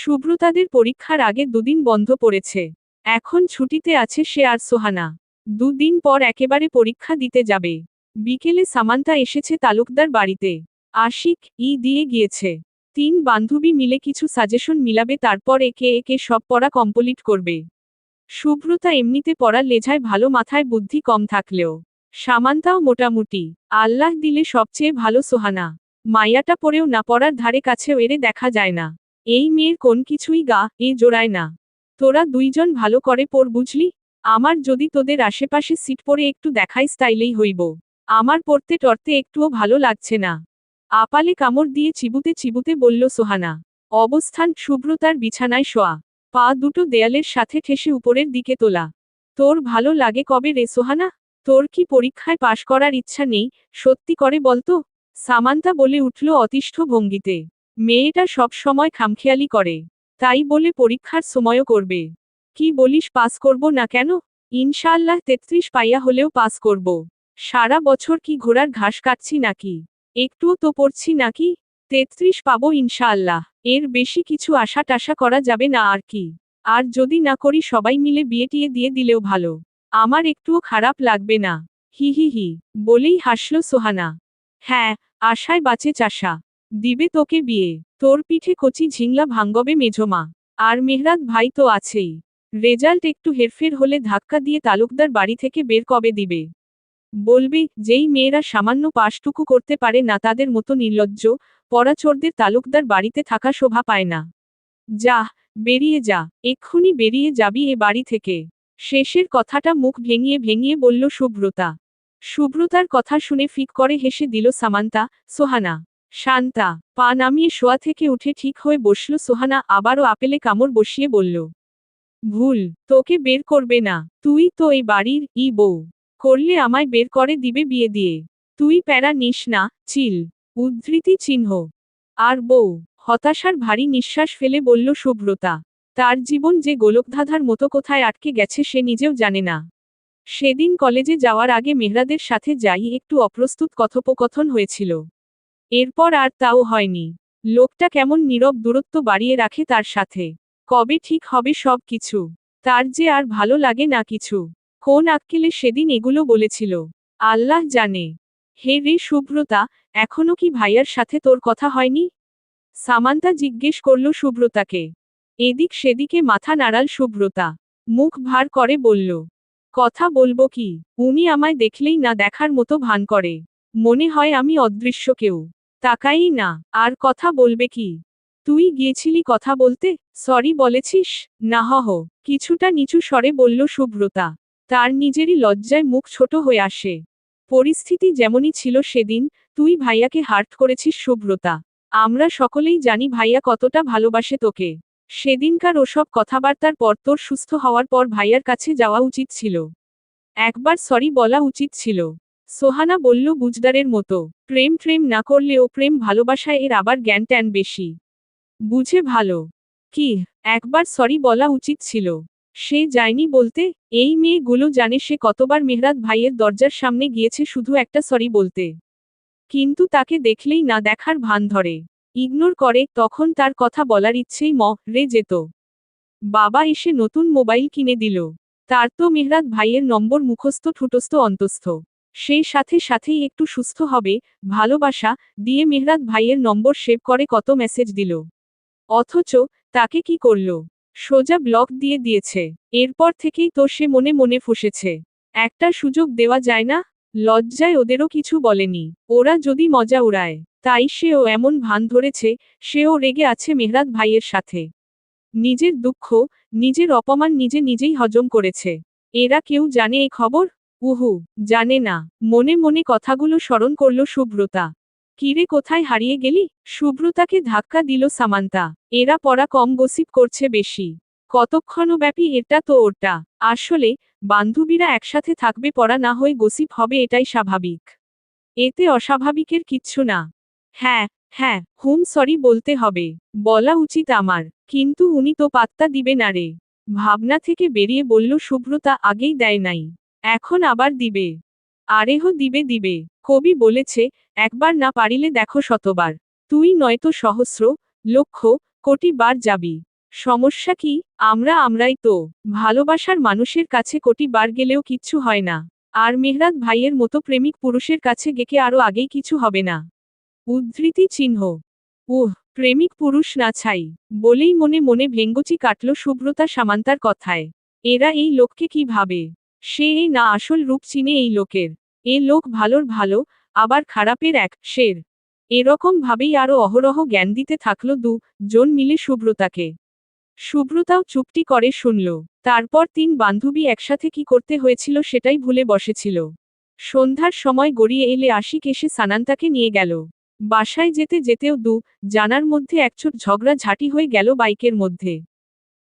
সুব্রতাদের পরীক্ষার আগে দুদিন বন্ধ পড়েছে। এখন ছুটিতে আছে সে আর সোহানা। দুদিন পর একেবারে পরীক্ষা দিতে যাবে। বিকেলে সামান্তা এসেছে তালুকদার বাড়িতে। আশিক দিয়ে গিয়েছে। 3 বান্ধবী মিলে কিছু সাজেশন মিলাবে, তারপর একে একে সব পড়া কমপ্লিট করবে। সুব্রতা এমনিতে পড়া লেঝায় ভালো, মাথায় বুদ্ধি কম থাকলেও সামান্তাও মোটামুটি। আল্লাহ দিলে সবচেয়ে ভালো সোহানা। মায়াটা পড়েও না, পড়ার ধারে কাছেও এরে দেখা যায় না। এই মেয়ের কোন কিছুই জোড়ায় না। তোরা দুইজন ভালো করে পড়, বুঝলি? আমার যদি তোদের আশেপাশে সিট পড়ে একটু দেখাই স্টাইলেই হইব। আমার পড়তে টরতে একটুও ভালো লাগছে না। আপালে কামড় দিয়ে চিবুতে চিবুতে বলল সোহানা। অবস্থান সুব্রতার বিছানায় শোয়া, পা দুটো দেয়ালের সাথে ঠেসে উপরের দিকে তোলা। তোর ভালো লাগে কবে রে সোহানা? তোর কি পরীক্ষায় পাশ করার ইচ্ছা নেই? সত্যি করে বলতো। সামান্তা বলে উঠল অতিষ্ঠ ভঙ্গিতে। মেয়েটা সব সময় খামখেয়ালি করে, তাই বলে পরীক্ষার সময়ও করবে? কি বলিস, পাস করব না কেন? ইনশাআল্লাহ 33 পাইয়া হলেও পাস করব। সারা বছর কি ঘোড়ার ঘাস কাটছি নাকি? একটুও তো পড়ছি নাকি? 33 পাবো ইনশাআল্লাহ। এর বেশি কিছু আশা টাশা করা যাবে না আর কি। আর যদি না করি সবাই মিলে বিয়ে টিয়ে দিয়ে দিলেও ভালো। আমার একটুও খারাপ লাগবে না। হি হি হি বলেই হাসল সোহানা। হ্যাঁ, আশায় বাঁচে চাষা। দিবে তোকে বিয়ে। তোর পিঠে কচি ঝিংলা ভাঙ্গবে মেঝমা। আর মেহরাত ভাই তো আছেই। রেজাল্ট একটু হেরফের হলে ধাক্কা দিয়ে তালুকদার বাড়ি থেকে বের কবে দিবে। বলবে, যেই মেয়েরা সামান্য পাশটুকু করতে পারে না তাদের মতো নির্লজ্জ পরাচোরদের তালুকদার বাড়িতে থাকা শোভা পায় না। যা, বেরিয়ে যা, এক্ষুনি বেরিয়ে যাবি এ বাড়ি থেকে। শেষের কথাটা মুখ ভেঙিয়ে ভেঙিয়ে বলল সুব্রতা। সুব্রতার কথা শুনে ফিক করে হেসে দিল সামান্তা। সোহানা শান্তা। পা নামিয়ে শোয়া থেকে উঠে ঠিক হয়ে বসল সোহানা, আবারও আপেলে কামড় বসিয়ে বলল। ভুল, তোকে বের করবে না। তুই তো এই বাড়ির বউ। করলে আমায় বের করে দিবে বিয়ে দিয়ে। তুই প্যারা নিস না, চিল। উদ্ধৃতি চিহ্ন। আর বউ? হতাশার ভারী নিঃশ্বাস ফেলে বলল সুব্রতা। তার জীবন যে গোলকধাঁধার মতো কোথায় আটকে গেছে সে নিজেও জানে না। সেদিন কলেজে যাওয়ার আগে মেহরাদের সাথে যাই একটু অপ্রস্তুত কথোপকথন হয়েছিল। এরপর আর তাও হয়নি। লোকটা কেমন নীরব, দূরত্ব বাড়িয়ে রাখে তার সাথে। কবে ঠিক হবে সব কিছু? তার যে আর ভালো লাগে না কিছু। কোন আক্কেলে সেদিন এগুলো বলেছিল আল্লাহ জানে। হে রে সুব্রতা, এখনো কি ভাইয়ার সাথে তোর কথা হয়নি? সামান্তা জিজ্ঞেস করল সুব্রতাকে। এদিক সেদিকে মাথা নাড়াল সুব্রতা। মুখ ভার করে বলল, কথা বলবো কি? উনি আমায় দেখলেই না দেখার মতো ভান করে। মনে হয় আমি অদৃশ্য কেউ। তাকাই না। আর কথা বলবে কি? তুই গিয়েছিলি কথা বলতে? সরি বলেছিস? না কিছুটা নিচু স্বরে বলল সুব্রতা। তার নিজেরই লজ্জায় মুখ ছোট হয়ে আসে। পরিস্থিতি যেমনই ছিল সেদিন, তুই ভাইয়াকে হার্ট করেছিস সুব্রতা। আমরা সকলেই জানি ভাইয়া কতটা ভালোবাসে তোকে। সেদিনকার ওসব কথাবার্তার পর তোর সুস্থ হওয়ার পর ভাইয়ার কাছে যাওয়া উচিত ছিল। একবার সরি বলা উচিত ছিল। সোহানা বলল বুঝদারের মতো। প্রেম না করলেও প্রেম ভালোবাসায় এর আবার জ্ঞান ট্যান বেশি। বুঝে ভালো। কি, একবার সরি বলা উচিত ছিল। সে যায়নি বলতে? এই মেয়েগুলো জানে সে কতবার মেহরাত ভাইয়ের দরজার সামনে গিয়েছে শুধু একটা সরি বলতে। কিন্তু তাকে দেখলেই না দেখার ভান ধরে, ইগনোর করে, তখন তার কথা বলার ইচ্ছেই রে যেত। বাবা এসে নতুন মোবাইল কিনে দিল। তার তো মেহরাত ভাইয়ের নম্বর মুখস্থ ঠুটস্থ অন্তস্থ। সেই সাথে সাথেই একটু সুস্থ হবে, ভালোবাসা দিয়ে মেহরাত ভাইয়ের নম্বর সেভ করে কত মেসেজ দিল। অথচ তাকে কি করল? সোজা ব্লক দিয়ে দিয়েছে। এরপর থেকেই তো সে মনে মনে ফুঁসেছে। একটা সুযোগ দেওয়া যায় না? লজ্জায় ওদেরও কিছু বলেনি। ওরা যদি মজা উড়ায়, তাই সেও এমন ভান ধরেছে। সেও রেগে আছে মেহরাত ভাইয়ের সাথে। নিজের দুঃখ, নিজের অপমান নিজে নিজেই হজম করেছে। এরা কেউ জানে এই খবর? উহু, জানে না। মনে মনে কথাগুলো স্মরণ করল সুব্রতা। কিরে, কোথায় হারিয়ে গেলি? সুব্রতাকে ধাক্কা দিল সামান্তা। এরা পড়া কম, গসিপ করছে বেশি। কতক্ষণব্যাপী এটা তো ওটা। আসলে বান্ধবীরা একসাথে থাকবে, পড়া না হয়ে গসিপ হবে, এটাই স্বাভাবিক। এতে অস্বাভাবিকের কিচ্ছু না। হ্যাঁ, সরি বলতে হবে। বলা উচিত আমার। কিন্তু উনি তো পাত্তা দিবে না রে। ভাবনা থেকে বেরিয়ে বলল সুব্রতা, আগেই দেয় নাই। এখন আবার দিবে। আরেহ দিবে। কবি বলেছে, একবার না পারিলে দেখো শতবার। তুই নয়তো সহস্র, লক্ষ, কোটি বার যাবি। সমস্যা কি? আমরাই তো। ভালোবাসার মানুষের কাছে কোটি বার গেলেও কিচ্ছু হয় না। আর মেহরাত ভাইয়ের মতো প্রেমিক পুরুষের কাছে গেকে আরো আগেই কিছু হবে না। উদ্ধৃতি চিহ্ন। প্রেমিক পুরুষ না ছাই। বলেই মনে মনে ভেঙ্গচি কাটল সুব্রতা সামান্তার কথায়। এরা এই লোককে কি ভাবে? সে এই না আসল রূপ চিনে এই লোকের। এ লোক ভালোর ভালো, আবার খারাপের এক শের। এরকম ভাবেই আরো অহরহ জ্ঞান দিতে থাকলো জন মিলে সুব্রতাকে। সুব্রতাও চুপটি করে শুনল। তারপর 3 বান্ধবী একসাথে কি করতে হয়েছিল সেটাই ভুলে বসেছিল। সন্ধ্যার সময় গড়িয়ে এলে আশিক এসে সানান্তাকে নিয়ে গেল। বাসায় যেতে যেতেও জানার মধ্যে একচোট ঝগড়া ঝাঁটি হয়ে গেল বাইকের মধ্যে।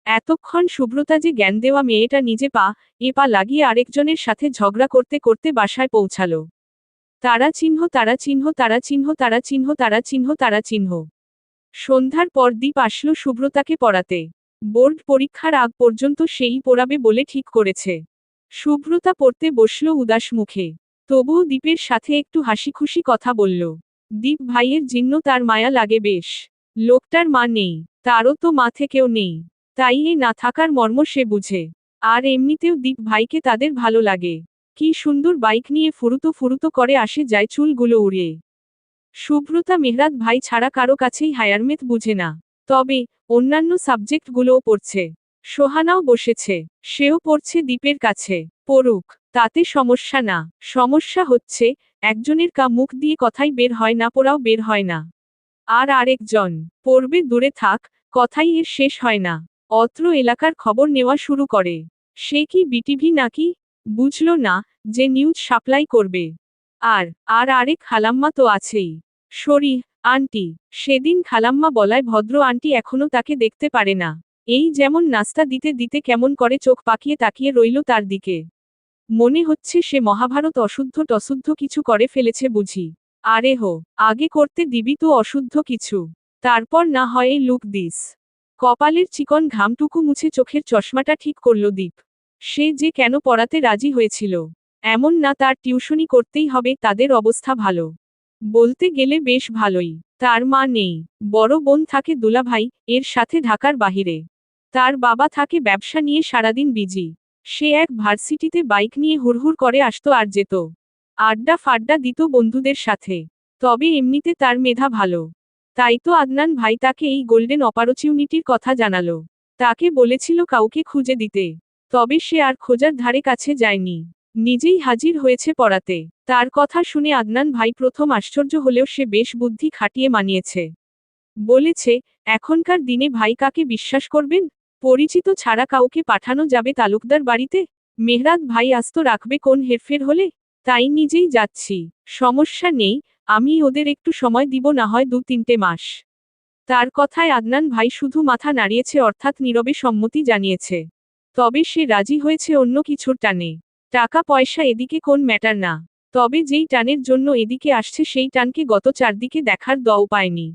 এতক্ষণ সুব্রতা যে জ্ঞান দেওয়া মেয়েটা নিজে এ পা লাগিয়ে আরেকজনের সাথে ঝগড়া করতে করতে বাসায় পৌঁছালো। তারা চিহ্ন তারা চিহ্ন তারা চিহ্ন তারা চিহ্ন তারা চিহ্ন তারা চিহ্ন। সন্ধ্যার পর দীপ আসলো সুব্রতাকে পড়াতে। বোর্ড পরীক্ষার আগ পর্যন্ত সেই পড়াবে বলে ঠিক করেছে। সুব্রতা পড়তে বসল উদাস মুখে। তবুও দীপের সাথে একটু হাসিখুশি কথা বলল। দীপ ভাইয়ের জিন্ন তার মায়া লাগে বেশ। লোকটার মা নেই, তারও তো মা থেকেও নেই। তাই এ না থাকার মর্ম সে বুঝে। আর এমনিতেও দীপ ভাইকে তাদের ভালো লাগে। কি সুন্দর বাইক নিয়ে ফুরুতো ফুরুতো করে আসে যায় চুলগুলো উড়িয়ে। সুব্রতা মেহরাত ভাই ছাড়া কারো কাছেই হায়ারমেথ বুঝে না। তবে অন্যান্য সাবজেক্টগুলোও পড়ছে। সোহানাও বসেছে, সেও পড়ছে দীপের কাছে। পড়ুক, তাতে সমস্যা না। সমস্যা হচ্ছে একজনের মুখ দিয়ে কথাই বের হয় না, পড়াও বের হয় না। আর আরেকজন পড়বে দূরে থাক, কথাই এর শেষ হয় না। অত্র এলাকার খবর নেওয়া শুরু করে। সে কি বিটিভি নাকি? বুঝল না যে নিউজ সাপ্লাই করবে। আর আরেক খালাম্মা তো আছেই। আন্টি। সেদিন খালাম্মা বলায় ভদ্র আন্টি এখনো তাকে দেখতে পারে না। এই যেমন নাস্তা দিতে দিতে কেমন করে চোখ পাকিয়ে তাকিয়ে রইল তার দিকে। মনে হচ্ছে সে মহাভারত অশুদ্ধ টশুদ্ধ কিছু করে ফেলেছে বুঝি। আরে হো, আগে করতে দিবি তো অশুদ্ধ কিছু। তারপর না হয় এই লুক দিস। কপালের চিকন ঘামটুকু মুছে চোখের চশমাটা ঠিক করল দীপ। সে যে কেন পড়াতে রাজি হয়েছিল। এমন না তার টিউশনি করতেই হবে, তাদের অবস্থা ভালো। বলতে গেলে বেশ ভালোই। তার মা নেই, বড় বোন থাকে দুলাভাই এর সাথে ঢাকার বাহিরে। তার বাবা থাকে ব্যবসা নিয়ে সারাদিন বিজি। সে এক ভার্সিটিতে বাইক নিয়ে হুড়হুড় করে আসতো আর যেত। আড্ডা ফাড্ডা দিত বন্ধুদের সাথে। তবে এমনিতে তার মেধা ভালো। তাই তো আদনান ভাই তাকে এই গোল্ডেন অপরচুনিটির কথা জানালো। তাকে বলেছিল কাউকে খুঁজে দিতে। তবে সে আর খোঁজার ধারে কাছে যায়নি। নিজেই হাজির হয়েছে পড়াতে। তার কথা শুনে আদনান ভাই প্রথম আশ্চর্য হলেও সে বেশ বুদ্ধি খাটিয়ে মানিয়েছে। বলেছে, এখনকার দিনে ভাই কাকে বিশ্বাস করবেন? পরিচিত ছাড়া কাউকে পাঠানো যাবে তালুকদার বাড়িতে? মেহরাত ভাই আস্ত রাখবে কোন হেরফের হলে? তাই নিজেই যাচ্ছি। সমস্যা নেই, আমি ওদের একটু সময় দিব, না হয় 2-3 মাস। তার কথায় আদনান ভাই শুধু মাথা নাড়িয়েছে, অর্থাৎ নীরবে সম্মতি জানিয়েছে। তবে সে রাজি হয়েছে অন্য কিছুর টানে। টাকা পয়সা এদিকে কোন ম্যাটার না। তবে যেই টানের জন্য এদিকে আসছে সেই টানকে গত 4 দিকে দেখার দও পায়নি।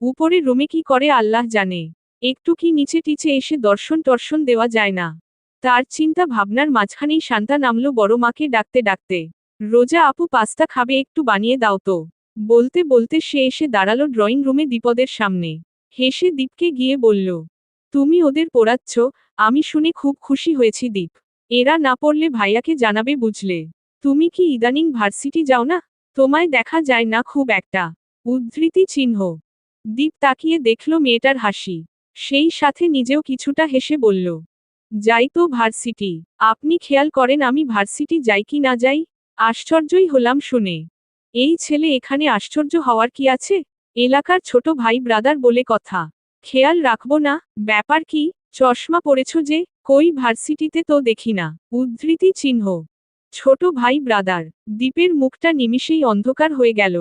উপরে রুমে কি করে আল্লাহ জানে। একটু কি নিচে টিচে এসে দর্শন টর্শন দেওয়া যায় না। তার চিন্তা ভাবনার মাঝখানেই শান্তা নামলো বড় মাকে ডাকতে ডাকতে। রোজা আপু পাস্তা খাবে, একটু বানিয়ে দাও তো। বলতে বলতে সে এসে দাঁড়ালো ড্রয়িং রুমে দীপদের সামনে। হেসে দীপকে গিয়ে বলল, তুমি ওদের পড়াচ্ছ? আমি শুনে খুব খুশি হয়েছি দীপ। এরা না পড়লে ভাইয়াকে জানাবে বুঝলে। তুমি কি ইদানিং ভার্সিটি যাও না? তোমায় দেখা যায় না খুব একটা। উদ্ধৃতি চিহ্ন। দীপ তাকিয়ে দেখল মেয়েটার হাসি। সেই সাথে নিজেও কিছুটা হেসে বলল, যাই তো ভার্সিটি। আপনি খেয়াল করেন আমি ভার্সিটি যাই কি না যাই? আশ্চর্যই হলাম শুনে। এই ছেলে এখানে আশ্চর্য হওয়ার কি আছে? এলাকার ছোট ভাই ব্রাদার বলে কথা। খেয়াল রাখবো না? ব্যাপার কি? চশমা পড়েছ যে? কই ভার্সিটিতে তো দেখি না। উদ্ধৃতি চিহ্ন। ছোট ভাই ব্রাদার। দীপের মুখটা নিমিষেই অন্ধকার হয়ে গেল।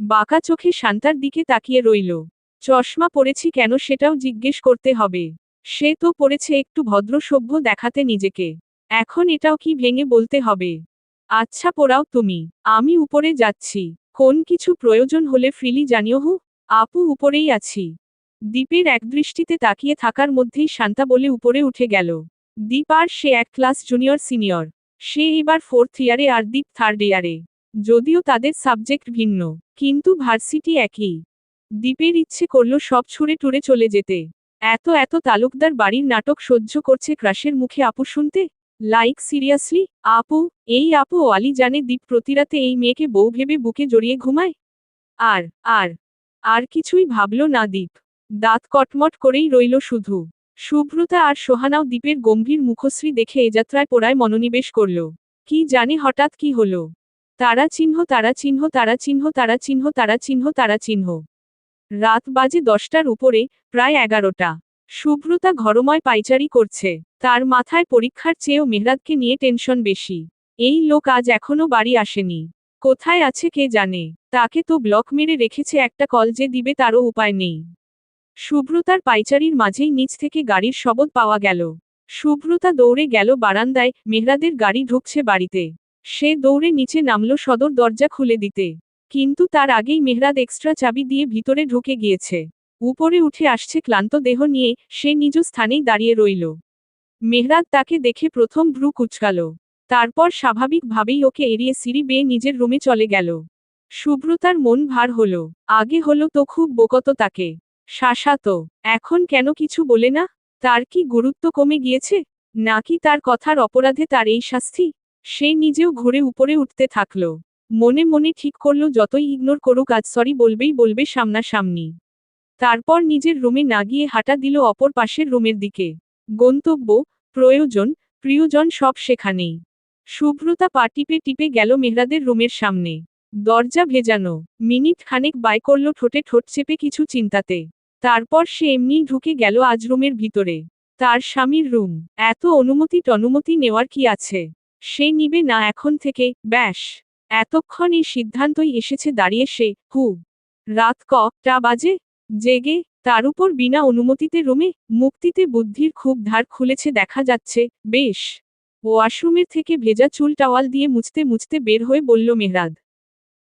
বাঁকা চোখে শান্তার দিকে তাকিয়ে রইল। চশমা পড়েছি কেন সেটাও জিজ্ঞেস করতে হবে। সে তো পড়েছে একটু ভদ্র সভ্য দেখাতে নিজেকে। এখন এটাও কি ভেঙে বলতে হবে? আচ্ছা পড়াও তুমি, আমি উপরে যাচ্ছি। কোন কিছু প্রয়োজন হলে ফ্রিলি জানিও হু। আপু উপরেই আছি। দীপের একদৃষ্টিতে তাকিয়ে থাকার মধ্যেই শান্তা বলে উপরে উঠে গেল। দীপ আর সে এক ক্লাস জুনিয়র সিনিয়র। সে এবার 4th ইয়ারে আর দীপ 3rd ইয়ারে। যদিও তাদের সাবজেক্ট ভিন্ন, কিন্তু ভার্সিটি একই। দীপের ইচ্ছে করল সব ছুঁড়ে টুড়ে চলে যেতে। এত এত তালুকদার বাড়ির নাটক সহ্য করছে ক্রাশের মুখে আপু শুনতে। লাইক সিরিয়াসলি, আপু, এই আপু ওয়ালি জানে দীপ প্রতিরাতে এই মেয়েকে বউ ভেবে বুকে জড়িয়ে ঘুমায়। আর আর আর কিছুই ভাবল না দীপ। দাঁত কটমট করেই রইল শুধু। সুব্রতা আর সোহানাও দীপের গম্ভীর মুখশ্রী দেখে এ যাত্রায় পোড়ায় মনোনিবেশ করল। কি জানে হঠাৎ কি হলো। তারা চিহ্ন তারা চিহ্ন তারা চিহ্ন তারা চিহ্ন তারা চিহ্ন তারা চিহ্ন। রাত বাজে 10টার উপরে, প্রায় 11টা। সুব্রতা ঘরময় পাইচারি করছে। তার মাথায় পরীক্ষার চেয়েও মেহরাদকে নিয়ে টেনশন বেশি। এই লোক আজ এখনো বাড়ি আসেনি। কোথায় আছে কে জানে। তাকে তো ব্লক মেরে রেখেছে, একটা কল যে দিবে তারও উপায় নেই। সুব্রতার পাইচারির মাঝেই নিচ থেকে গাড়ির শব্দ পাওয়া গেল। সুব্রতা দৌড়ে গেল বারান্দায়, মেহরাদের গাড়ি ঢুকছে বাড়িতে। সে দৌড়ে নিচে নামল সদর দরজা খুলে দিতে। কিন্তু তার আগেই মেহরাদ এক্সট্রা চাবি দিয়ে ভিতরে ঢুকে গিয়েছে। উপরে উঠে আসছে ক্লান্ত দেহ নিয়ে, সে নিজ স্থানেই দাঁড়িয়ে রইল। মেহরাদ তাকে দেখে প্রথম ভ্রু কুঁচকাল। তারপর স্বাভাবিকভাবেই ওকে এড়িয়ে সিঁড়ি বেয়ে নিজের রুমে চলে গেল। সুব্রতার মন ভার হলো। আগে হলো তো খুব বকত তাকে। শাসাতো। এখন কেন কিছু বলে না? তার কি গুরুত্ব কমে গিয়েছে? নাকি তার কথার অপরাধে তার এই শাস্তি? সে নিজেও ঘুরে উপরে উঠতে থাকল। মনে মনে ঠিক করল যতই ইগনোর করুক আজ সরি বলবেই বলবে সামনাসামনি। তারপর নিজের রুমে না গিয়ে হাঁটা দিল অপর পাশের রুমের দিকে। গন্তব্য, প্রয়োজন, প্রিয়জন সব সেখানেই। সুব্রতা পা টিপে টিপে গেল মেহরাদের রুমের সামনে। দরজা ভেজানো। মিনিট খানেক বাই করল ঠোঁটে ঠোঁট চেপে কিছু চিন্তাতে। তারপর সে এমনিই ঢুকে গেল আজ রুমের ভিতরে। তার স্বামীর রুম। এত অনুমতি টনুমতি নেওয়ার কি আছে? সে নিবে না এখন থেকে, ব্যাস। এতক্ষণ এই সিদ্ধান্তই এসেছে দাঁড়িয়ে সে। রাত কটা বাজে? জেগে, তার উপর বিনা অনুমতিতে রুমে। মুক্তিতে বুদ্ধির খুব ধার খুলেছে দেখা যাচ্ছে। বেশ। ওয়াশরুমের থেকে ভেজা চুল টাওয়াল দিয়ে মুছতে মুছতে বের হয়ে বলল মেহরাদ।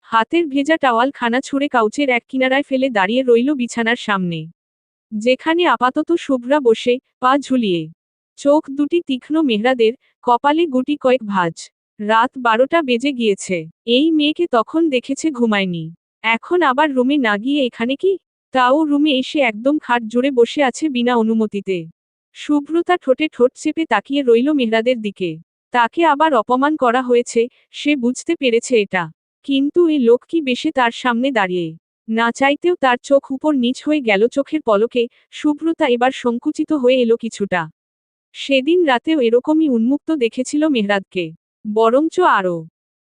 হাতের ভেজা টাওয়াল খানা ছুঁড়ে কাউচের এক কিনারায় ফেলে দাঁড়িয়ে রইল বিছানার সামনে। যেখানে আপাতত শুভ্রা বসে, পা ঝুলিয়ে। চোখ দুটি তীক্ষ্ণ মেহরাদের, কপালে গুটি কয়েক ভাঁজ। রাত 12টা বেজে গিয়েছে। এই মেয়েকে তখন দেখেছে ঘুমায়নি। এখন আবার রুমে না গিয়ে এখানে কি? তাও রুমে এসে একদম খাট জুড়ে বসে আছে বিনা অনুমতিতে। সুব্রতা ঠোঁটে ঠোঁট চেপে তাকিয়ে রইল মেহরাদের দিকে। তাকে আবার অপমান করা হয়েছে, সে বুঝতে পেরেছে এটা। কিন্তু এই লোক কি বেশে তার সামনে দাঁড়িয়ে। না চাইতেও তার চোখ উপর নিচ হয়ে গেল চোখের পলকে। সুব্রতা এবার সংকুচিত হয়ে এলো কিছুটা। সেদিন রাতেও এরকমই উন্মুক্ত দেখেছিল মেহরাদকে। বরঞ্চ আরও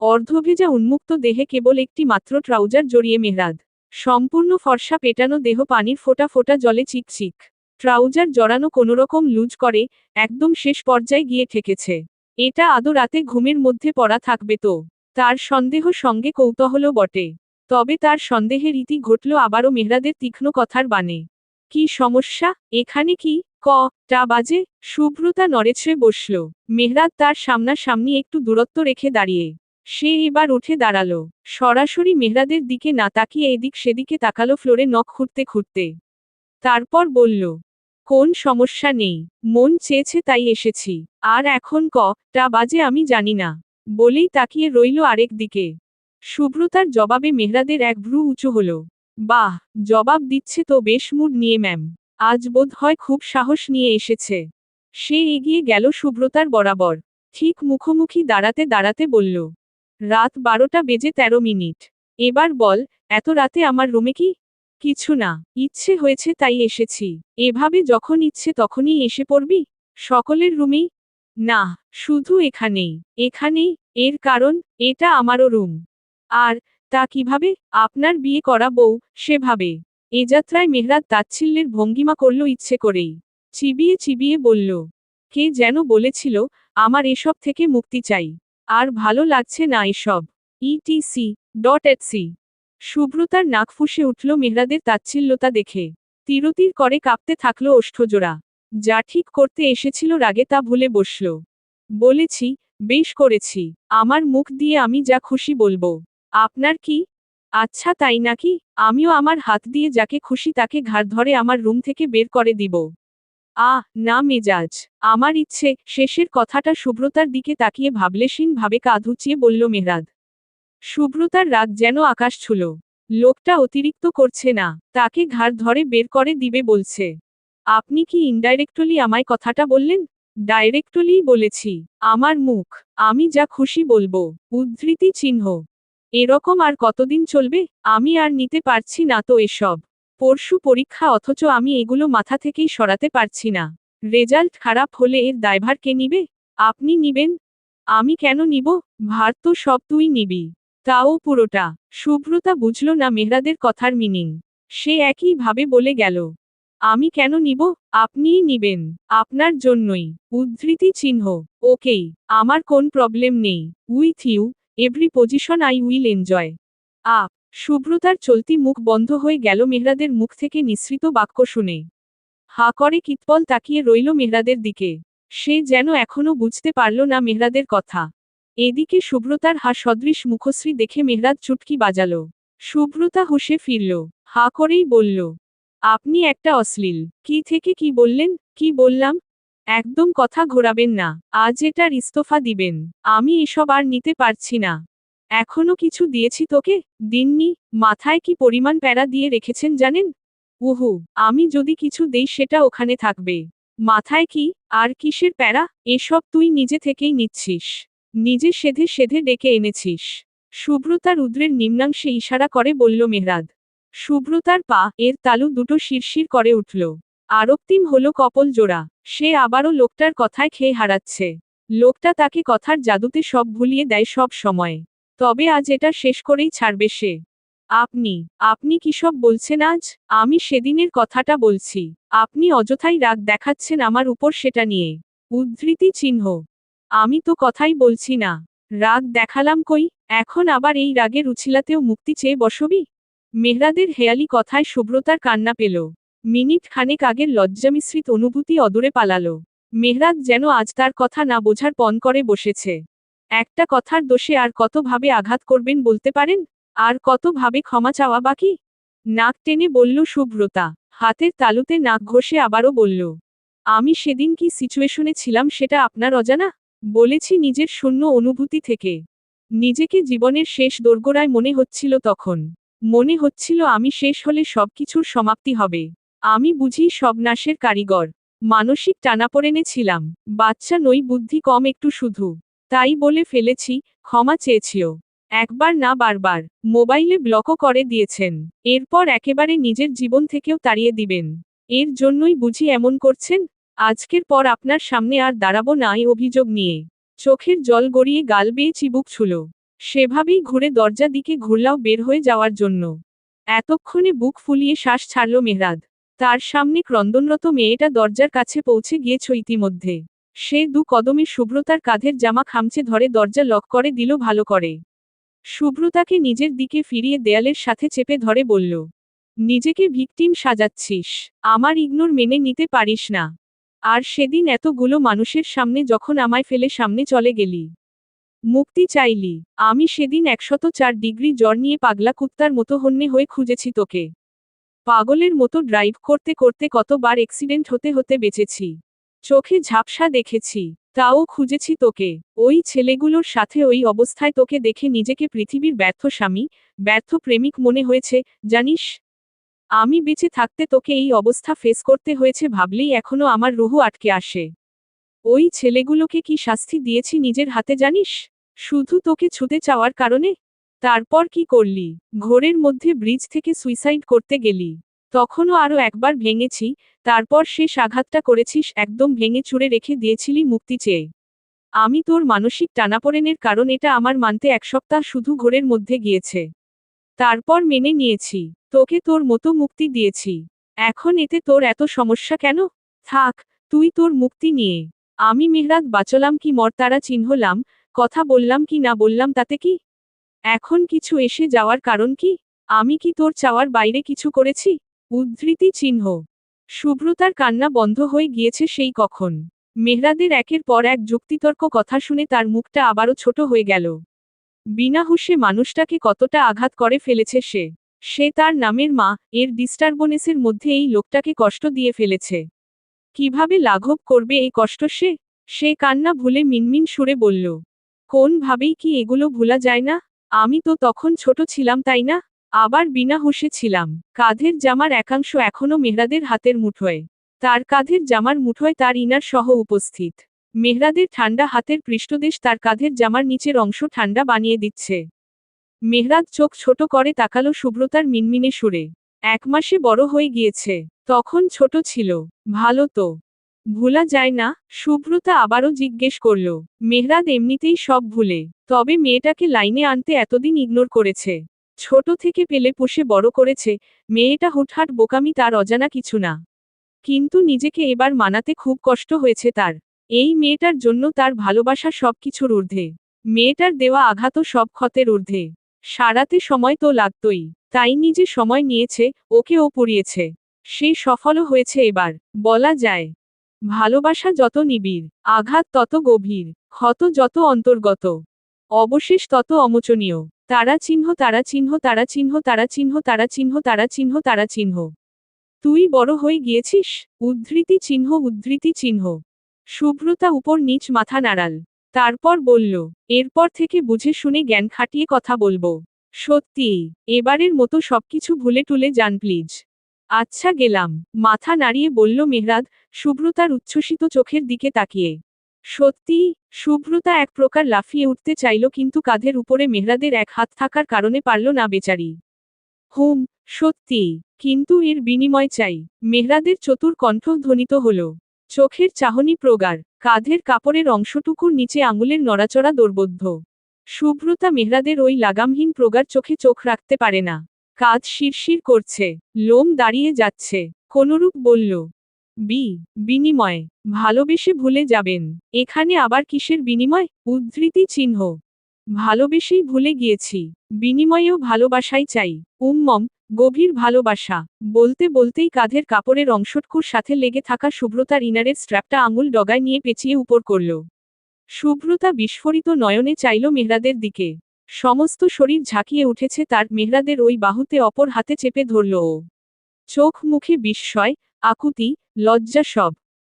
অর্ধভেজা উন্মুক্ত দেহে কেবল একটি মাত্র ট্রাউজার জড়িয়ে মেহরাদ। সম্পূর্ণ ফর্সা পেটানো দেহ পানির ফোঁটা ফোঁটা জলে চিকচিক। ট্রাউজার জড়ানো কোনোরকম লুজ করে, একদম শেষ পর্যায়ে গিয়ে ঠেকেছে। এটা আদৌ রাতে ঘুমের মধ্যে পড়া থাকবে তো? তার সন্দেহ সঙ্গে কৌতূহলও বটে। তবে তার সন্দেহের ইতি ঘটল আবারও মেহরাদের তীক্ষ্ণ কথার বাণে। কি সমস্যা? এখানে কি? টা বাজে? সুব্রতা নড়েচড়ে বসল। মেহরাদ তার সামনাসামনি একটু দূরত্ব রেখে দাঁড়িয়ে। সে এবার উঠে দাঁড়ালো। সরাসরি মেহরাদের দিকে না তাকিয়ে এদিক সেদিকে তাকালো ফ্লোরে নখ খুঁড়তে খুঁড়তে। তারপর বলল, কোন সমস্যা নেই, মন চেয়েছে তাই এসেছি। আর এখন টা বাজে আমি জানি না। বলেই তাকিয়ে রইল আরেক দিকে। সুব্রতার জবাবে মেহরাদের এক ভ্রু উঁচু হল। বাহ, জবাব দিচ্ছে তো বেশ মুড নিয়ে ম্যাম। আজ বোধ হয় খুব সাহস নিয়ে এসেছে। সে এগিয়ে গেল সুব্রতার বরাবর। ঠিক মুখোমুখি দাঁড়াতে দাঁড়াতে বলল, রাত 12টা বেজে 13 মিনিট। এবার বল, এত রাতে আমার রুমে কি? কিছু না, ইচ্ছে হয়েছে তাই এসেছি। এভাবে যখন ইচ্ছে তখনই এসে পড়বি? সকলের রুমেই? না, শুধু এখানেই। এখানেই? এর কারণ, এটা আমারও রুম। আর তা কিভাবে? আপনার বিয়ে করা বউ, সেভাবে। এ যাত্রায় মেহরাদ তাচ্ছিল্যের ভঙ্গিমা করল ইচ্ছে করেই। চিবিয়ে চিবিয়ে বলল, কে যেন বলেছিল, আমার এসব থেকে মুক্তি চাই। আর ভালো লাগছে না এসব। etc. সুব্রতার নাক ফুঁসে উঠল মেহরাদের তাচ্ছিল্যতা দেখে। তিরতির করে কাঁপতে থাকল ওষ্ঠজোড়া। যা ঠিক করতে এসেছিল রাগে তা ভুলে বসল। বলেছি, বেশ করেছি। আমার মুখ দিয়ে আমি যা খুশি বলবো। আপনার কি? আচ্ছা তাই নাকি? আমিও আমার হাত দিয়ে যাকে খুশি তাকে ঘাড় ধরে আমার রুম থেকে বের করে দিব। না মেজাজ। আমার ইচ্ছে, শেষের কথাটা সুব্রতার দিকে তাকিয়ে ভাবলেশীন ভাবে কাঁধ উঁচিয়ে বলল মেহরাদ। সুব্রতার রাগ যেন আকাশ ছুঁল। লোকটা অতিরিক্ত করছে না, তাকে ঘাড় ধরে বের করে দিবে বলছে। আপনি কি ইনডাইরেক্টলি আমায় কথাটা বললেন? ডাইরেক্টলিই বলেছি। আমার মুখ। আমি যা খুশি বলবো। উদ্ধৃতি চিহ্ন। এরকম আর কতদিন চলবে? আমি আর নিতে পারছি না তো এসব। পরশু পরীক্ষা অথচ আমি এগুলো মাথা থেকেই সরাতে পারছি না। রেজাল্ট খারাপ হলে এর দায়ভার কে নিবে? আপনি নিবেন? আমি কেন নিব? ভার তো সব তুই নিবি। তাও পুরোটা। শুভ্রতা বুঝল না মেহরাদের কথার মিনিং। সে একই ভাবে বলে গেল। আমি কেন নিব? আপনিই নিবেন। আপনার জন্যই। উদ্ধৃতি চিহ্ন। ওকেই। আমার কোন প্রবলেম নেই। With you, every position I will enjoy. Up. শুভ্রতার চলতি মুখ বন্ধ হয়ে গেল মেহরাদের মুখ থেকে নিঃসৃত বাক্য শুনে। হা করে কিতপল তাকিয়ে রইল মেহরাদের দিকে। সে যেন এখনো বুঝতে পারল না মেহরাদের কথা। এদিকে শুভ্রতার হা সদৃশ মুখশ্রী দেখে মেহরাদ চুটকি বাজাল। শুভ্রতা হুঁশে ফিরল। হা করেই বলল, আপনি একটা অশ্লীল। কি থেকে কি বললেন? কি বললাম? একদম কথা ঘোরাবেন না। আজ এটার ইস্তফা দিবেন। আমি এসব আর নিতে পারছি না। এখনো কিছু দিয়েছি তোকে? দিননি। মাথায় কি পরিমাণ প্যারা দিয়ে রেখেছেন জানেন? উহু, আমি যদি কিছু দেই সেটা ওখানে থাকবে। মাথায় কি? আর কিসের প্যারা? এসব তুই নিজে থেকেই নিচ্ছিস। নিজে সেধে সেধে ডেকে এনেছিস। শুভ্রতার রুদ্রের নিম্নাংশে ইশারা করে বলল মেহরাদ। শুভ্রতার পা এর তালু দুটো শিরশির করে উঠল। আরক্তিম হলো কপল জোড়া। সে আবারও লোকটার কথায় খেয়ে হারাচ্ছে। লোকটা তাকে কথার জাদুতে সব ভুলিয়ে দেয় সব সময়। তবে আজ এটা শেষ করেই ছাড়বে সে। আপনি, আপনি কিসব বলছেন আজ? আমি সেদিনের কথাটা বলছি। আপনি অযথাই রাগ দেখাচ্ছেন আমার উপর সেটা নিয়ে। উদ্ধৃতি চিহ্ন। আমি তো কথাই বলছি না। রাগ দেখালাম কই? এখন আবার এই রাগের উছিলাতেও মুক্তি চেয়ে বসবি? মেহরাদের হেয়ালি কথায় শুভ্রতার কান্না পেল। মিনিট খানেক আগের লজ্জামিশ্রিত অনুভূতি অদূরে পালালো। মেহরাদ যেন আজ তার কথা না বোঝার পণ করে বসেছে। একটা কথার দোষে আর কত ভাবে আঘাত করবেন বলতে পারেন? আর কত ভাবে ক্ষমা চাওয়া বাকি? নাক টেনে বলল শুভ্রতা। হাতের তালুতে নাক ঘষে আবারও বলল, আমি সেদিন কি সিচুয়েশনে ছিলাম সেটা আপনার অজানা? বলেছি নিজের শূন্য অনুভূতি থেকে। নিজেকে জীবনের শেষ দোরগোড়ায় মনে হচ্ছিল তখন। মনে হচ্ছিল আমি শেষ হলে সবকিছুর সমাপ্তি হবে। আমি বুঝি সব নাশের কারিগর। মানসিক টানাপোড়েনে ছিলাম। বাচ্চা নই, বুদ্ধি কম একটু শুধু। তাই বলে ফেলেছি, ক্ষমা চেয়েছিও। একবার না বারবার। মোবাইলে ব্লকও করে দিয়েছেন। এরপর একেবারে নিজের জীবন থেকেও তাড়িয়ে দিবেন। এর জন্যই বুঝি এমন করছেন? আজকের পর আপনার সামনে আর দাঁড়াবো না এই অভিযোগ নিয়ে। চোখের জল গড়িয়ে গাল বেয়ে চিবুক ছুল। সেভাবেই ঘুরে দরজা দিকে ঘুরলাও বের হয়ে যাওয়ার জন্য। এতক্ষণে বুক ফুলিয়ে শ্বাস ছাড়ল মেহরাদ। তার সামনে ক্রন্দনরত মেয়েটা দরজার কাছে পৌঁছে গিয়েছে ইতিমধ্যে। সে দু কদমে শুভ্রতার কাঁধের জামা খামচে ধরে দরজা লক করে দিল ভালো করে। শুভ্রতাকে নিজের দিকে ফিরিয়ে দেয়ালের সাথে চেপে ধরে বলল, নিজেকে ভিকটিম সাজাচ্ছিস। আমার ইগনোর মেনে নিতে পারিস না। আর সেদিন এতগুলো মানুষের সামনে যখন আমায় ফেলে সামনে চলে গেলি। মুক্তি চাইলি। আমি সেদিন 104 ডিগ্রি জ্বর নিয়ে পাগলা কুত্তার মতো হন্যে হয়ে খুঁজেছি তোকে। পাগলের মতো ড্রাইভ করতে করতে কতবার অ্যাক্সিডেন্ট হতে হতে বেঁচেছি। চোখে ঝাপসা দেখেছি। তাও খুঁজেছি তোকে। ওই ছেলেগুলোর সাথে ওই অবস্থায় তোকে দেখে নিজেকে পৃথিবীর ব্যর্থ স্বামী, ব্যর্থ প্রেমিক মনে হয়েছে, জানিস? আমি বেঁচে থাকতে তোকে এই অবস্থা ফেস করতে হয়েছে ভাবলেই এখনো আমার রুহু আটকে আসে। ওই ছেলেগুলোকে কি শাস্তি দিয়েছি নিজের হাতে জানিস? শুধু তোকে ছুতে চাওয়ার কারণে? তারপর কি করলি? ঘোরের মধ্যে ব্রিজ থেকে সুইসাইড করতে গেলি। তখনও আরও একবার ভেঙেছি, তারপর শেষ আঘাতটা করেছিস একদম ভেঙে চুরে রেখে দিয়েছিলি মুক্তি চেয়ে। আমি তোর মানসিক টানাপোড়েনের কারণ এটা আমার মানতে 1 সপ্তাহ শুধু ঘোরের মধ্যে গিয়েছে। তারপর মেনে নিয়েছি। তোকে তোর মতো মুক্তি দিয়েছি। এখন এতে তোর এত সমস্যা কেন? থাক, তুই তোর মুক্তি নিয়ে। আমি মেহরাদ বাঁচলাম কি মরতারা চিহ্নলাম, কথা বললাম কি না বললাম তাতে কি? এখন কিছু এসে যাওয়ার কারণ কি? আমি কি তোর চাওয়ার বাইরে কিছু করেছি? উদ্ধৃতি চিহ্ন। শুভ্রতার কান্না বন্ধ হয়ে গিয়েছে সেই কখন। মেহরাদের একের পর এক যুক্তিতর্ক কথা শুনে তার মুখটা আবারও ছোট হয়ে গেল। বিনা হুঁশে মানুষটাকে কতটা আঘাত করে ফেলেছে সে। সে তার নামের মা, এর ডিস্টারবনেসের মধ্যে এই লোকটাকে কষ্ট দিয়ে ফেলেছে। কিভাবে লাঘব করবে এই কষ্ট সে? সে কান্না ভুলে মিনমিন সুরে বলল, কোন ভাবেই কি এগুলো ভুলা যায় না? আমি তো তখন ছোট ছিলাম তাই না? আবার বিনা হুঁশে ছিলাম। কাঁধের জামার একাংশ এখনো মেহরাদের হাতের মুঠোয়। তার কাঁধের জামার মুঠোয় তার ইনার সহ উপস্থিত। মেহরাদের ঠান্ডা হাতের পৃষ্ঠদেশ তার কাঁধের জামার নিচের অংশ ঠান্ডা বানিয়ে দিচ্ছে। মেহরাদ চোখ ছোট করে তাকালো শুভ্রতার মিনমিনে সুরে। 1 মাসে বড় হয়ে গিয়েছে। তখন ছোট ছিল। ভালো তো। ভোলা যায় না? শুভ্রতা আবারও জিজ্ঞেস করল। মেহরাদ এমনিতেই সব ভুলে। তবে মেয়েটাকে লাইনে আনতে এতদিন ইগনোর করেছে। ছোট থেকে পেলে পুষে বড় করেছে, মেয়েটা হুটহাট বোকামি তার অজানা কিছু না। কিন্তু নিজেকে এবার মানাতে খুব কষ্ট হয়েছে তার। এই মেয়েটার জন্য তার ভালোবাসা সবকিছুর ঊর্ধ্বে। মেয়েটার দেওয়া আঘাতও সব ক্ষতের ঊর্ধ্বে। সারাতে সময় তো লাগতই। তাই নিজে সময় নিয়েছে, ওকে ও পুড়িয়েছে। সে সফলও হয়েছে এবার। বলা যায়, ভালোবাসা যত নিবিড়, আঘাত তত গভীর, ক্ষত যত অন্তর্গত, অবশেষ তত অমোচনীয়। তারা চিহ্ন, তারা চিহ্ন, তারা চিহ্ন, তারা চিহ্ন, তারা চিহ্ন, তারা চিহ্ন, তারা চিহ্ন। তুই বড় হয়ে গিয়েছিস? উদ্ধৃতি চিহ্ন, উদ্ধৃতি চিহ্ন। শুভ্রতা উপর নিচ মাথা নাড়াল। তারপর বলল, এরপর থেকে বুঝে শুনে জ্ঞান খাটিয়ে কথা বলবো। সত্যিই, এবারের মতো সবকিছু ভুলে টুলে যান প্লিজ। আচ্ছা গেলাম, মাথা নাড়িয়ে বলল মেহরাদ, শুভ্রতার উচ্ছ্বসিত চোখের দিকে তাকিয়ে। সত্যি? শুভ্রতা এক প্রকার লাফিয়ে উঠতে চাইল কিন্তু কাঁধের উপরে মেহরাদের এক হাত থাকার কারণে পারল না বেচারি। হুম, সত্যি, কিন্তু এর বিনিময় চাই। মেহরাদের চতুর কণ্ঠ ধ্বনিত হল। চোখের চাহনি প্রগাঢ়, কাঁধের কাপড়ের অংশটুকুর নিচে আঙুলের নড়াচড়া দৌর্বোধ্য। শুভ্রতা মেহরাদের ওই লাগামহীন প্রগাঢ় চোখে চোখ রাখতে পারে না। কাঁধ শিরশির করছে, লোম দাঁড়িয়ে যাচ্ছে। কোনরূপ বলল, বিনিময়, ভালোবেসে ভুলে যাবেন। এখানে আবার কিসের বিনিময়? উদ্ধৃতি চিহ্ন। ভালোবেসেই ভুলে গিয়েছি। বিনিময়েও ভালোবাসাই চাই। গভীর ভালোবাসা। বলতে বলতেই কাঁধের কাপড়ের অংশটুকুর সাথে লেগে থাকা শুভ্রতার ইনারের স্ট্র্যাপটা আঙুল ডগায় নিয়ে পেঁচিয়ে উপর করল। শুভ্রতা বিস্ফোরিত নয়নে চাইল মেহরাদের দিকে। সমস্ত শরীর ঝাঁকিয়ে উঠেছে তার। মেহরাদের ওই বাহুতে অপর হাতে চেপে ধরল ও। চোখ মুখে বিস্ময়, আকুতি, লজ্জা সব।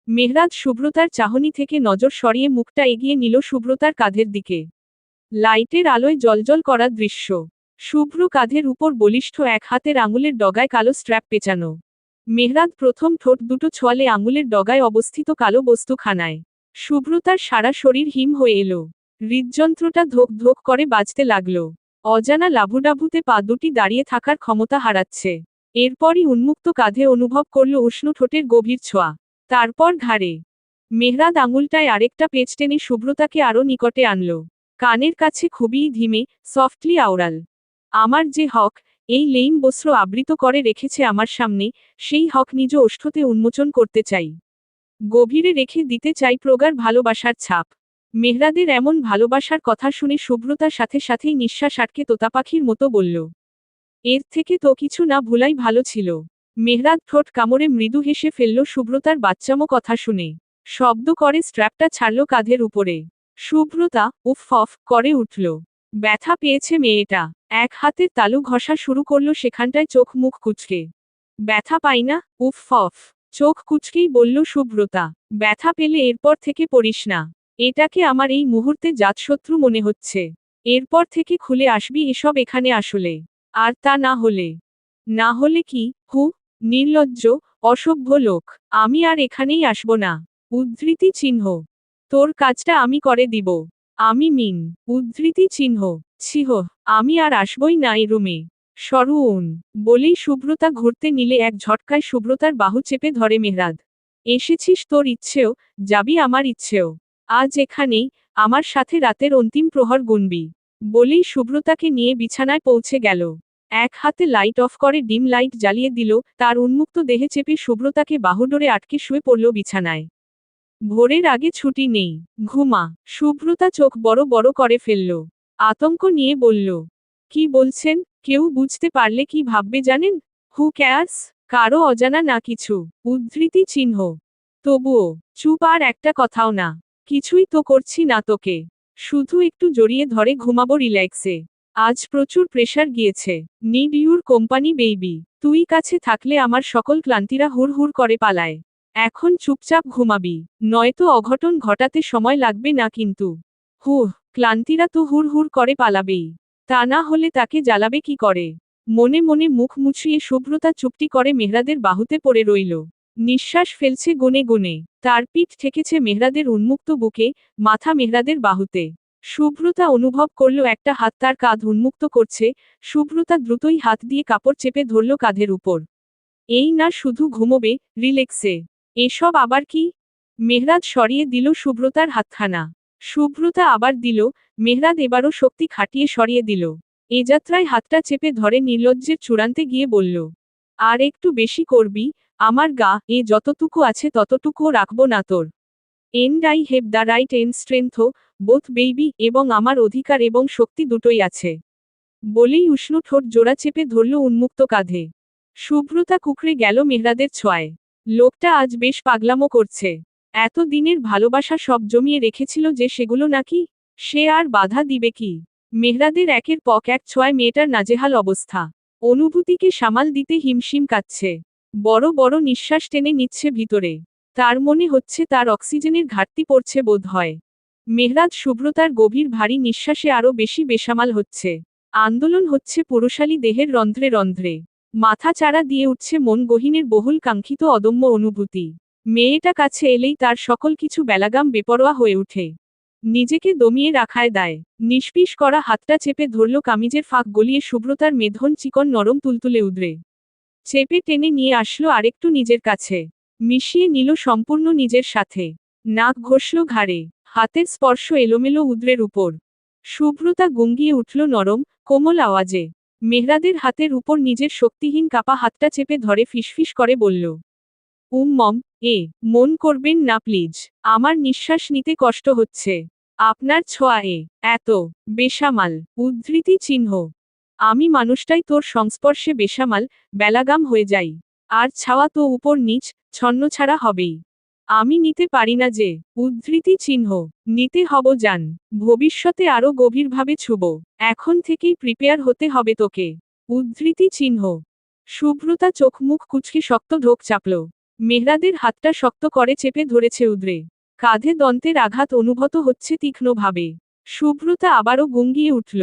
মেহরাদ শুভ্রতার চাহনি থেকে নজর সরিয়ে মুখটা এগিয়ে নিল শুভ্রতার কাঁধের দিকে। লাইটের আলোয় জ্বলজ্বল করা দৃশ্য। শুভ্র কাঁধের উপর বলিষ্ঠ এক হাতের আঙুলের ডগায় কালো স্ট্র্যাপ পেঁচানো। মেহরাদ প্রথম ঠোঁট দুটো ছোঁয়ালে আঙুলের ডগায় অবস্থিত কালো বস্তুখানায়। শুভ্রতার সারা শরীর হিম হয়ে এলো। হৃদযন্ত্রটা ধোক ধোক করে বাজতে লাগল। অজানা লাভুডাভুতে পা দুটি দাঁড়িয়ে থাকার ক্ষমতা হারাচ্ছে। এরপরই উন্মুক্ত কাঁধে অনুভব করল উষ্ণ ঠোঁটের গভীর ছোঁয়া। তারপর ঘাড়ে। মেহরাদ আঙুলটায় আরেকটা পেঁচ টেনে শুভ্রতাকে আরও নিকটে আনল। কানের কাছে খুবই ধিমে, সফটলি আওড়াল। আমার যে হক, এই লেইম বস্ত্র আবৃত করে রেখেছে আমার সামনে, সেই হক নিজ ওষ্ঠতে উন্মোচন করতে চাই। গভীরে রেখে দিতে চাই প্রগাঢ় ভালোবাসার ছাপ। মেহরাদের এমন ভালোবাসার কথা শুনে শুভ্রতার সাথে সাথেই নিঃশ্বাস আটকে তোতাপাখির মতো বলল, এর থেকে তো কিছু না ভুলাই ভালো ছিল। মেহরাদ ঠোঁট কামড়ে মৃদু হেসে ফেলল শুভ্রতার বাচ্চামো কথা শুনে। শব্দ করে স্ট্র্যাপটা ছাড়ল কাঁধের উপরে। শুভ্রতা উফ অফ করে উঠল। ব্যথা পেয়েছে মেয়েটা। এক হাতের তালু ঘষা শুরু করল সেখানটায় চোখ মুখ কুঁচকে। ব্যথা পাই না? উফ অফ। চোখ কুঁচকেই বলল শুভ্রতা। ব্যথা পেলে এরপর থেকে পড়িস না। এটাকে আমার এই মুহূর্তে জাতশত্রু মনে হচ্ছে। এরপর থেকে খুলে আসবি এসব এখানে আসলে। আর তা না হলে। না হলে কি? নির্লজ্জ, অসভ্য লোক। আমি আর এখানেই আসব না। উদ্ধৃতি চিহ্ন। তোর কাজটা আমি করে দিব। আমি মিন। উদ্ধৃতি চিহ্ন। ছিহ, আমি আর আসবই না এই রুমে। সরুন। বলেই শুভ্রতা ঘুরতে নিলে এক ঝটকায় শুভ্রতার বাহু চেপে ধরে মেহরাদ। এসেছিস তোর ইচ্ছেও, যাবি আমার ইচ্ছেও। আজ এখানেই, আমার সাথে রাতের অন্তিম প্রহর গুনবি। বলেই শুভ্রতাকে নিয়ে বিছানায় পৌঁছে গেল। এক হাতে লাইট অফ করে ডিম লাইট জ্বালিয়ে দিল, তার উন্মুক্ত দেহে চেপে শুভ্রতাকে বাহুডোরে আটকে শুয়ে পড়ল বিছানায়। ভোরের আগে ছুটি নেই, ঘুমা। শুভ্রতা চোখ বড় বড় করে ফেলল। আতঙ্ক নিয়ে বলল, কি বলছেন? কেউ বুঝতে পারলে কি ভাববে জানেন? হু ক্যায়ার্স? কারো অজানা না কিছু। উদ্ধৃতি চিহ্ন। তবুও, চুপ আর একটা কথাও না। কিছুই তো করছি না তোকে। শুধু একটু জড়িয়ে ধরে ঘুমাবো রিল্যাক্সে। আজ প্রচুর প্রেশার গিয়েছে। Need your company baby. তুই কাছে থাকলে আমার সকল ক্লান্তিরা হুড় হুড় করে পালায়। এখন চুপচাপ ঘুমাবি, নয়তো অঘটন ঘটাতে সময় লাগবে না কিন্তু। ক্লান্তিরা তো হুড় হুড় করে পালাবেই। তা না হলে তাকে জ্বালাবে কি করে? মনে মনে মুখ মুছিয়ে শুভ্রতা চুপটি করে মেহরাদের বাহুতে পড়ে রইল। নিঃশ্বাস ফেলছে গুনে গুনে। তার পিঠ ঠেকেছে মেহরাদের উন্মুক্ত বুকে, মাথা মেহরাদের বাহুতে। শুভ্রতা অনুভব করল একটা হাত তার কাঁধ উন্মুক্ত করছে। শুভ্রতা দ্রুতই হাত দিয়ে কাপড় চেপে ধরল কাঁধের উপর। এই না শুধু ঘুমোবে, রিল্যাক্সে। এসব আবার কি? মেহরাদ সরিয়ে দিল শুভ্রতার হাতখানা। শুভ্রতা আবার দিল, মেহরাদ এবারও শক্তি খাটিয়ে সরিয়ে দিল। এ যাত্রায় হাতটা চেপে ধরে নির্লজ্জের চূড়ান্তে গিয়ে বলল, আর একটু বেশি করবি, আমার গা এ যতটুকু আছে ততটুকুও রাখবো না তোর। And I have the right and strength, both baby, এবং আমার অধিকার এবং শক্তি দুটোই আছে। বলেই উষ্ণ ঠোঁট জোড়া চেপে ধরল উন্মুক্ত কাঁধে। শুভ্রতা কুকড়ে গেল মেহরাদের ছোঁয়ায়। লোকটা আজ বেশ পাগলামো করছে। এত দিনের ভালোবাসা সব জমিয়ে রেখেছিল যে সেগুলো নাকি? সে আর বাধা দিবে কি? মেহরাদের একের পর এক ছোঁয়ায় মেয়েটার নাজেহাল অবস্থা। অনুভূতিকে সামাল দিতে হিমশিম কাচ্ছে। বড় বড় নিঃশ্বাস টেনে নিচ্ছে ভিতরে। তার মনে হচ্ছে তার অক্সিজেনের ঘাটতি পড়ছে বোধ হয়। মেহরাদ শুভ্রতার গভীর ভারী নিঃশ্বাসে আরও বেশি বেসামাল হচ্ছে। আন্দোলন হচ্ছে পুরুষালী দেহের রন্ধ্রে রন্ধ্রে। মাথা চাড়া দিয়ে উঠছে মন গহীনের বহুল কাঙ্ক্ষিত অদম্য অনুভূতি। মেয়েটা কাছে এলেই তার সকল কিছু বেলাগাম বেপরোয়া হয়ে ওঠে। নিজেকে দমিয়ে রাখায় দায়। নিষ্পিস করা হাতটা চেপে ধরল কামিজের ফাঁক গলিয়ে শুভ্রতার মেধন চিকন নরম তুলতুলে উদরে। চেপে টেনে নিয়ে আসলো আরেকটু নিজের কাছে। মিশিয়ে নিল সম্পূর্ণ নিজের সাথে। নাক ঘষল ঘাড়ে। হাতের স্পর্শ এলোমেলো উদরের উপর। শুভ্রতা গুঙ্গিয়ে উঠল নরম, কোমল আওয়াজে। মেহরাদের হাতের উপর নিজের শক্তিহীন কাপা হাতটা চেপে ধরে ফিসফিস করে বলল, মম, মন করবেন না প্লিজ। আমার নিঃশ্বাস নিতে কষ্ট হচ্ছে। আপনার ছোঁয়া এত বেসামাল। উদ্ধৃতি চিহ্ন। আমি মানুষটাই তোর সংস্পর্শে বেসামাল, বেলাগাম হয়ে যাই। আর ছাওয়া তো উপর নিচ, ছন্নছাড়া হবেই। আমি নিতে পারি না যে। উদ্ধৃতি চিহ্ন। নিতে হব জান। ভবিষ্যতে আরও গভীরভাবে ছুব। এখন থেকেই প্রিপেয়ার হতে হবে তোকে। উদ্ধৃতি চিহ্ন। শুভ্রতা চোখ মুখ কুচকে শক্ত ঢোক চাপল। মেহরাদের হাতটা শক্ত করে চেপে ধরেছে উদরে। কাঁধে দন্তের আঘাত অনুভূত হচ্ছে তীক্ষ্ণভাবে। শুভ্রতা আবারও গুঙ্গিয়ে উঠল।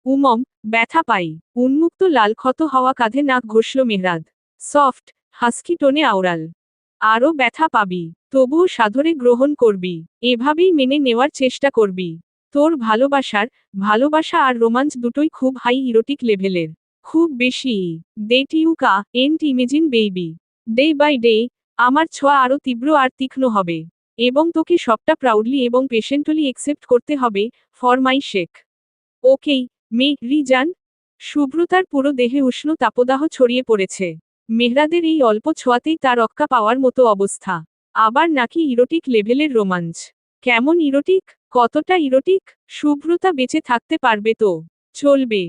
মম, ব্যথা পাই। উন্মুক্ত লাল ক্ষত হওয়া কাঁধে নাক ঘষল মেহরাদ। Soft, husky টোনে আওড়াল। আরও ব্যথা পাবি, তবুও সাদরে গ্রহণ করবি। এভাবেই মেনে নেওয়ার চেষ্টা করবি। তোর ভালোবাসা আর রোমান্স দুটোই খুব হাই ইরোটিক লেভেলের। খুব বেশি। ডেট ইউ কা and imagine baby. Day by day, আমার ছোঁয়া আরও তীব্র আর তীক্ষ্ণ হবে। এবং তোকে সবটা প্রাউডলি এবং পেশেন্টলি একসেপ্ট করতে হবে, ফর মাই শেক। ওকেই, রিজান। শুভ্রতার পুরো দেহে উষ্ণ তাপদাহ ছড়িয়ে পড়েছে। মেহরাদের এই অল্প ছোঁয়াতেই তার রক্ষা পাওয়ার মতো অবস্থা। আবার নাকি ইরোটিক লেভেলের রোমাঞ্চ। কেমন ইরোটিক? কতটা ইরোটিক? শুভ্রতা বেঁচে থাকতে পারবে তো? চলবে।